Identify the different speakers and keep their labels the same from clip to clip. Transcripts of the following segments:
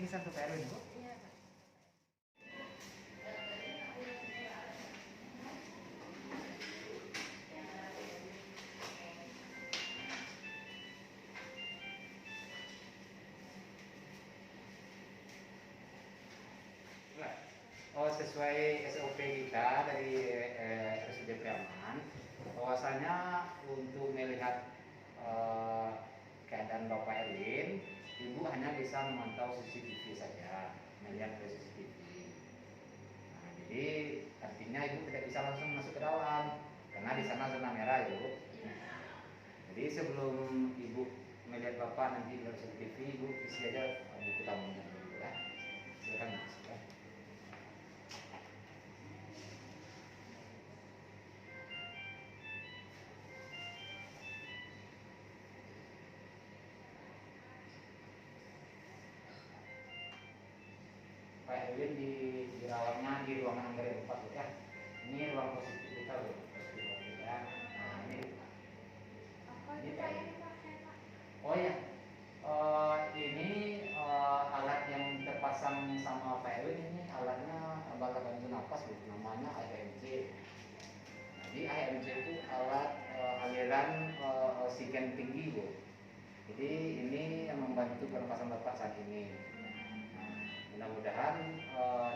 Speaker 1: bisa ke Pak Erwin, Bu?
Speaker 2: Iya, Pak.
Speaker 1: Oh, sesuai SOP kita dari RSUD Priaman, bahwasanya untuk melihat keadaan Bapak Erwin, Ibu hanya bisa memantau CCTV saja, melihat dari CCTV. Nah, jadi artinya Ibu tidak bisa langsung masuk ke dalam, karena di sana zona merah, Ibu. Jadi sebelum Ibu melihat Bapak nanti dari CCTV, Ibu isi aja buku tamunya dulu ya. Silakan Mas. Pak Erwin dirawatnya di ruangan anggaran 4 ya. Ini ruang positif kita loh, positif COVID ya. Nah ini
Speaker 2: Apa
Speaker 1: ini
Speaker 2: itu
Speaker 1: Pak
Speaker 2: Pak yang
Speaker 1: Erwin.
Speaker 2: dipakai, Pak?
Speaker 1: Oh ya, ini alat yang terpasang sama Pak Erwin ini alatnya alat bantu napas loh, namanya AHMC. Jadi AHMC itu alat aliran oksigen tinggi loh. Jadi ini yang membantu pernapasan Bapak saat ini. Mudah-mudahan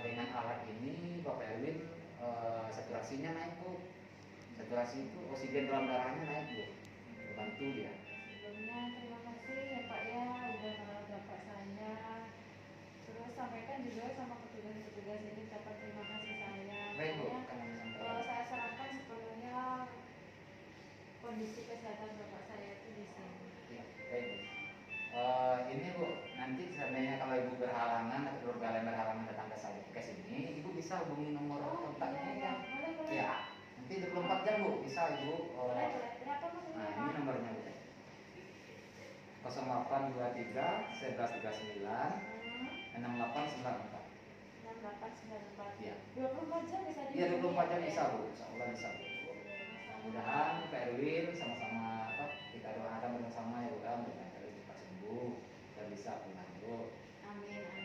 Speaker 1: dengan alat ini Bapak Erwin saturasinya naik Bu. Saturasi itu oksigen dalam darahnya naik Bu. Bantu ya.
Speaker 2: Sebelumnya terima kasih ya Pak ya udah merawat Bapak saya. Terus sampaikan juga sama petugas-petugas ini dapat terima kasih saya.
Speaker 1: Baik Bu,
Speaker 2: Makanya,
Speaker 1: kami sampaikan.
Speaker 2: saya serahkan sepenuhnya kondisi kesehatan Bapak saya itu di sini.
Speaker 1: Ya, baik Bu. Ini Bu, nanti seandainya kalau Ibu berhalangan atau keluarga lain berhalangan datang ke sini, Ibu bisa hubungi nomor kontaknya
Speaker 2: iya,
Speaker 1: ya.
Speaker 2: boleh, boleh.
Speaker 1: Ya, nanti 24 jam Bu, bisa Ibu.
Speaker 2: Boleh, boleh. Berapa maksudnya
Speaker 1: Nah,
Speaker 2: Pak?
Speaker 1: ini nomornya Bu. 0823 1139 6894.
Speaker 2: 6894.
Speaker 1: Iya.
Speaker 2: 24 jam bisa
Speaker 1: Iya, 24 jam
Speaker 2: ya?
Speaker 1: bisa Bu, insya Allah bisa Bu. Mudah-mudahan Pak Erwin sama-sama kita doakan bersama ya Bu, mudah-mudahan Erwin cepat sembuh dan bisa pulang Bu.
Speaker 2: Amin.